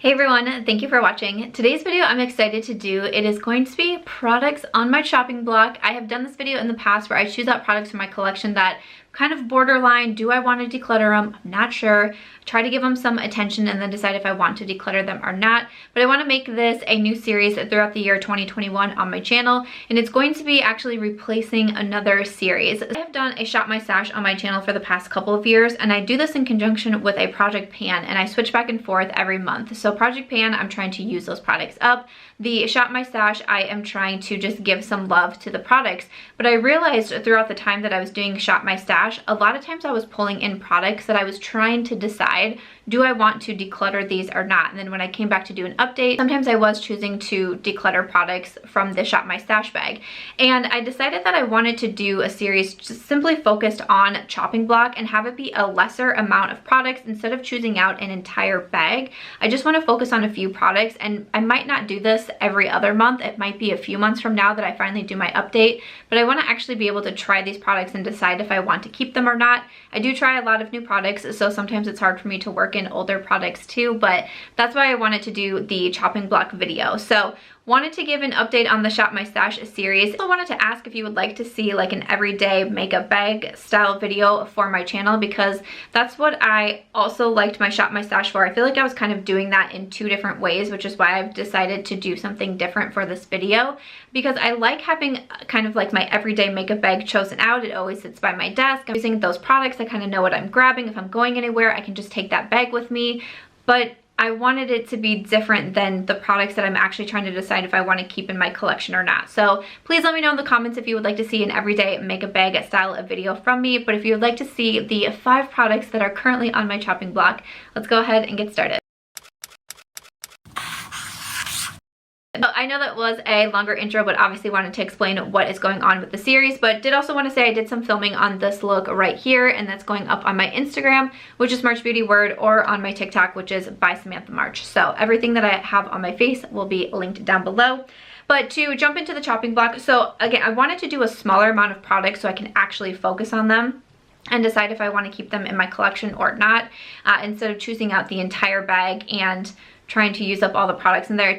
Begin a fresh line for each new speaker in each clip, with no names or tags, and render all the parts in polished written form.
Hey everyone, thank you for watching. Today's video I'm excited to do, it is going to be products on my shopping block. I have done this video in the past where I choose out products from my collection that kind of borderline, do I want to declutter them? I'm not sure. Try to give them some attention and then decide if I want to declutter them or not. But I want to make this a new series throughout the year 2021 on my channel, and it's going to be actually replacing another series. I have done a Shop My Stash on my channel for the past couple of years, and I do this in conjunction with a Project Pan, and I switch back and forth every month. So Project Pan, I'm trying to use those products up. The Shop My Stash, I am trying to just give some love to the products. But I realized throughout the time that I was doing Shop My Stash, a lot of times I was pulling in products that I was trying to decide, do I want to declutter these or not? And then when I came back to do an update, sometimes I was choosing to declutter products from the Shop My Stash bag. And I decided that I wanted to do a series just simply focused on chopping block and have it be a lesser amount of products instead of choosing out an entire bag. I just want to focus on a few products, and I might not do this every other month. It might be a few months from now that I finally do my update, but I want to actually be able to try these products and decide if I want to keep them or not. I do try a lot of new products, so sometimes it's hard for me to work in older products too, but that's why I wanted to do the chopping block video. So wanted to give an update on the Shop My Stash series. I wanted to ask if you would like to see like an everyday makeup bag style video for my channel, because that's what I also liked my Shop My Stash for. I feel like I was kind of doing that in two different ways, which is why I've decided to do something different for this video, because I like having kind of like my everyday makeup bag chosen out. It always sits by my desk. I'm using those products. I kind of know what I'm grabbing. If I'm going anywhere, I can just take that bag with me. But I wanted it to be different than the products that I'm actually trying to decide if I want to keep in my collection or not. So please let me know in the comments if you would like to see an everyday makeup bag style of video from me. But if you would like to see the 5 products that are currently on my chopping block, let's go ahead and get started. I know that was a longer intro, but obviously wanted to explain what is going on with the series, but did also want to say I did some filming on this look right here, and that's going up on my Instagram, which is March Beauty Word, or on my TikTok, which is by Samantha March. So everything that I have on my face will be linked down below. But to jump into the chopping block, so again, I wanted to do a smaller amount of products so I can actually focus on them and decide if I want to keep them in my collection or not, instead of choosing out the entire bag and trying to use up all the products in there.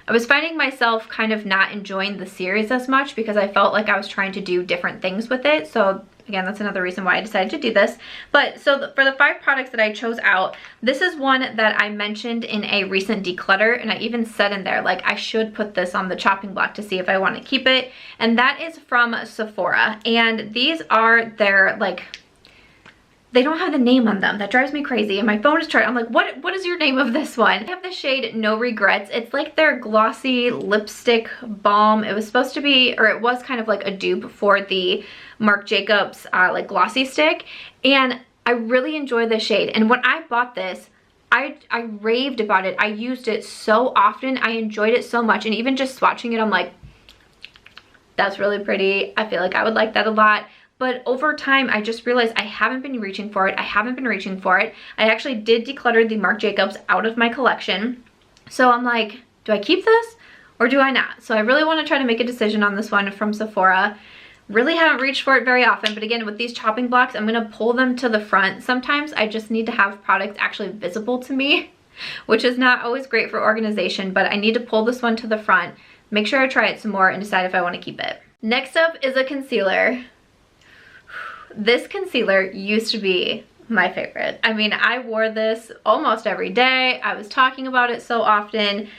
I was finding myself kind of not enjoying the series as much because I felt like I was trying to do different things with it. So again, that's another reason why I decided to do this. But so for the 5 products that I chose out, this is one that I mentioned in a recent declutter, and I even said in there, like, I should put this on the chopping block to see if I want to keep it. And that is from Sephora. And these are their, like, they don't have the name on them. That drives me crazy. And my phone is charged. I'm like, what is your name of this one? I have the shade No Regrets. It's like their glossy lipstick balm. It was supposed to be, or it was kind of like a dupe for the Marc Jacobs like glossy stick. And I really enjoy the shade. And when I bought this, I raved about it. I used it so often. I enjoyed it so much. And even just swatching it, I'm like, that's really pretty. I feel like I would like that a lot. But over time, I just realized I haven't been reaching for it. I actually did declutter the Marc Jacobs out of my collection. So I'm like, do I keep this or do I not? So I really want to try to make a decision on this one from Sephora. Really haven't reached for it very often. But again, with these chopping blocks, I'm going to pull them to the front. Sometimes I just need to have products actually visible to me, which is not always great for organization. But I need to pull this one to the front, make sure I try it some more, and decide if I want to keep it. Next up is a concealer. This concealer used to be my favorite. I mean, I wore this almost every day. I was talking about it so often.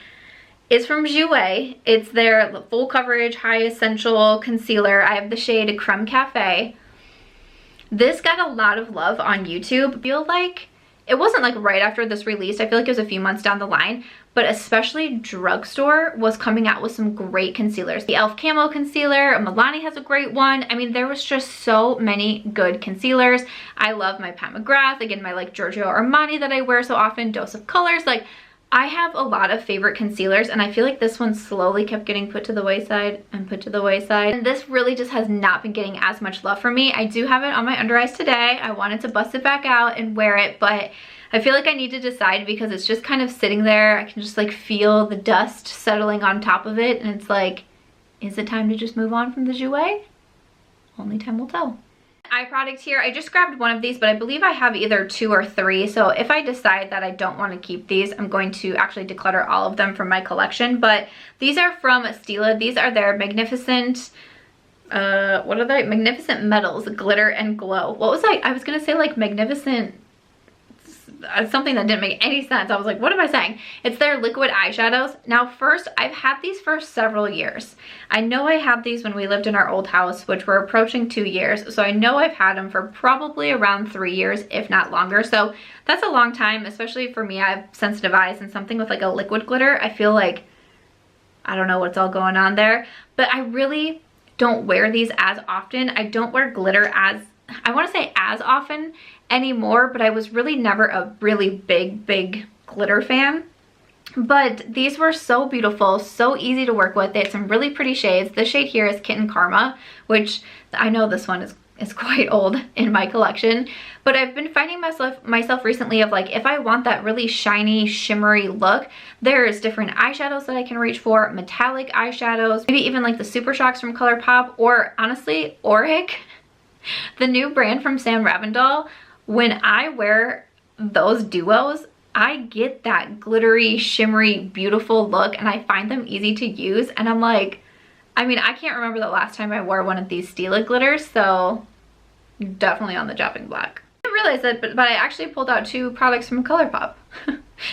It's from Jouer. It's their full coverage, high essential concealer. I have the shade Creme Cafe. This got a lot of love on YouTube. I feel like it wasn't like right after this released. I feel like it was a few months down the line, but especially Drugstore was coming out with some great concealers. The e.l.f. Camo Concealer, Milani has a great one. I mean, there was just so many good concealers. I love my Pat McGrath, again, my like Giorgio Armani that I wear so often, Dose of Colors. Like, I have a lot of favorite concealers, and I feel like this one slowly kept getting put to the wayside and put to the wayside. And this really just has not been getting as much love from me. I do have it on my under eyes today. I wanted to bust it back out and wear it, but I feel like I need to decide because it's just kind of sitting there. I can just like feel the dust settling on top of it, and it's like, is it time to just move on from the Jouer? Only time will tell. Eye product here, I just grabbed one of these, but I believe I have either 2 or 3. So if I decide that I don't want to keep these, I'm going to actually declutter all of them from my collection. But these are from Stila. These are their magnificent, what are they? Magnificent Metals Glitter and Glow. What was I was gonna say like magnificent something that didn't make any sense. I was like, what am I saying? It's their liquid eyeshadows. Now first, I've had these for several years. I know I had these when we lived in our old house, which were approaching 2 years. So I know I've had them for probably around 3 years, if not longer. So that's a long time, especially for me. I have sensitive eyes, and something with like a liquid glitter, I feel like, I don't know what's all going on there, but I really don't wear these as often. I don't wear glitter as, I want to say as often anymore, but I was really never a really big glitter fan. But these were so beautiful, so easy to work with. They had some really pretty shades. This shade here is Kitten Karma, which I know this one is quite old in my collection, but I've been finding myself recently of like, if I want that really shiny, shimmery look, there's different eyeshadows that I can reach for, metallic eyeshadows, maybe even like the Super Shocks from Colourpop, or honestly, Auric, the new brand from Sam Ravindal. When I wear those duos, I get that glittery, shimmery, beautiful look, and I find them easy to use. And I'm like, I mean, I can't remember the last time I wore one of these Stila glitters, so definitely on the chopping block. I didn't realize that, but I actually pulled out 2 products from Colourpop.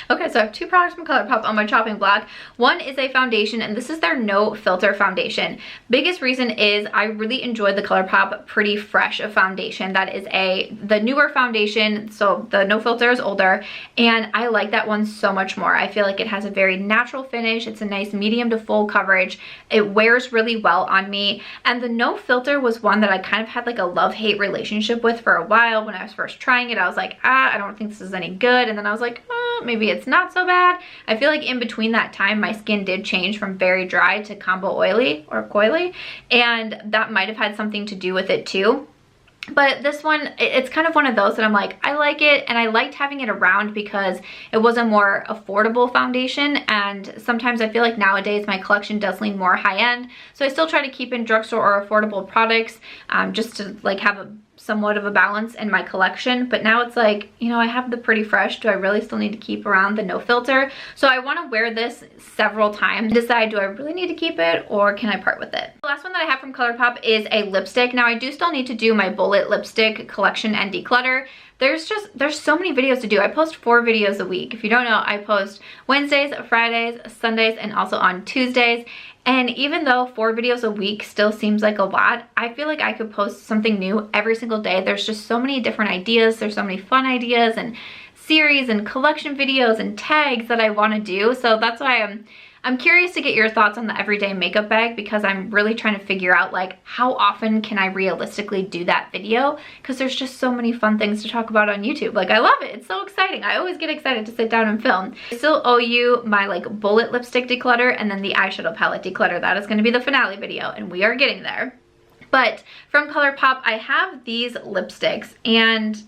Okay, so I have 2 products from Colourpop on my chopping block. One is a foundation, and this is their No Filter foundation. Biggest reason is I really enjoyed the Colourpop Pretty Fresh foundation. That is the newer foundation, so the No Filter is older, and I like that one so much more. I feel like it has a very natural finish. It's a nice medium to full coverage. It wears really well on me, and the No Filter was one that I kind of had like a love-hate relationship with for a while. When I was first trying it, I was like, I don't think this is any good, and then I was like, maybe it's not so bad. I feel like in between that time, my skin did change from very dry to combo oily or coily, and that might have had something to do with it too. But this one, it's kind of one of those that I'm like, I like it, and I liked having it around because it was a more affordable foundation, and sometimes I feel like nowadays my collection does lean more high-end, so I still try to keep in drugstore or affordable products just to like have somewhat of a balance in my collection. But now it's like, you know, I have the Pretty Fresh. Do I really still need to keep around the No Filter? So I want to wear this several times, decide, do I really need to keep it or can I part with it? The last one that I have from Colourpop is a lipstick. Now I do still need to do my bullet lipstick collection and declutter. There's so many videos to do. I post 4 videos a week. If you don't know, I post Wednesdays, Fridays, Sundays, and also on Tuesdays. And even though 4 videos a week still seems like a lot, I feel like I could post something new every single day. There's just so many different ideas. There's so many fun ideas and series and collection videos and tags that I want to do. So that's why I'm curious to get your thoughts on the everyday makeup bag, because I'm really trying to figure out like how often can I realistically do that video, because there's just so many fun things to talk about on YouTube. Like, I love it. It's so exciting. I always get excited to sit down and film. I still owe you my like bullet lipstick declutter and then the eyeshadow palette declutter. That is going to be the finale video, and we are getting there. But from Colourpop, I have these lipsticks, and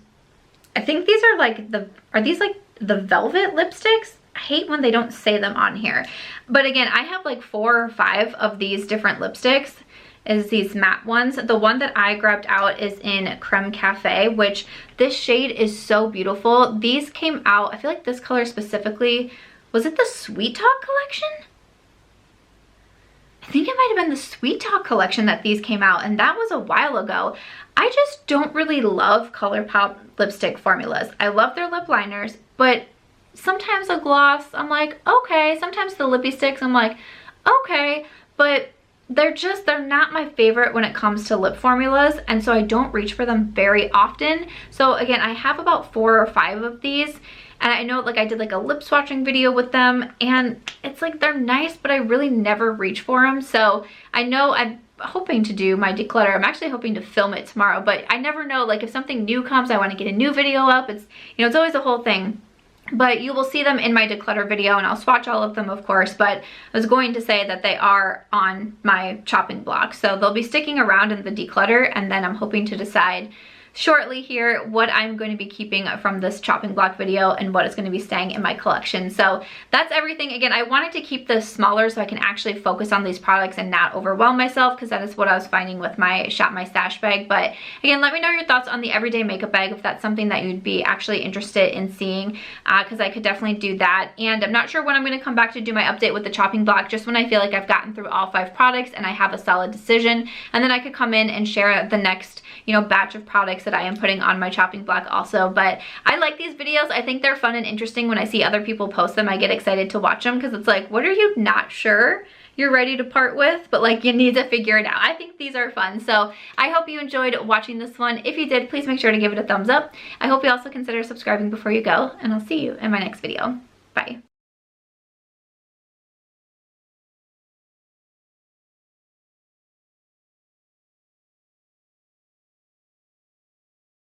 I think these are like are these like the velvet lipsticks? I hate when they don't say them on here. But again, I have like 4 or 5 of these different lipsticks, is these matte ones. The one that I grabbed out is in Creme Cafe, which this shade is so beautiful. These came out, I feel like this color specifically, was it the Sweet Talk collection? I think it might have been the Sweet Talk collection that these came out, and that was a while ago. I just don't really love Colourpop lipstick formulas. I love their lip liners, but sometimes a gloss, I'm like, okay. Sometimes the lippy sticks, I'm like, okay. But they're not my favorite when it comes to lip formulas, and so I don't reach for them very often. So again, I have about 4 or 5 of these, and I know like I did like a lip swatching video with them, and it's like they're nice, but I really never reach for them. So I know I'm hoping to do my declutter. I'm actually hoping to film it tomorrow, but I never know, like if something new comes, I want to get a new video up. It's, you know, it's always a whole thing. But you will see them in my declutter video, and I'll swatch all of them, of course. But I was going to say that they are on my chopping block, so they'll be sticking around in the declutter, and then I'm hoping to decide shortly here what I'm going to be keeping from this chopping block video and what is going to be staying in my collection. So that's everything. Again, I wanted to keep this smaller so I can actually focus on these products and not overwhelm myself, because that is what I was finding with my Shop My Stash bag. But again, let me know your thoughts on the everyday makeup bag, if that's something that you'd be actually interested in seeing, because I could definitely do that. And I'm not sure when I'm going to come back to do my update with the chopping block, just when I feel like I've gotten through all 5 products and I have a solid decision, and then I could come in and share the next, you know, batch of products that I am putting on my chopping block also. But I like these videos. I think they're fun and interesting. When I see other people post them, I get excited to watch them, because it's like, what are you not sure you're ready to part with, but like you need to figure it out? I think these are fun. So I hope you enjoyed watching this one. If you did, please make sure to give it a thumbs up. I hope you also consider subscribing before you go, and I'll see you in my next video. Bye.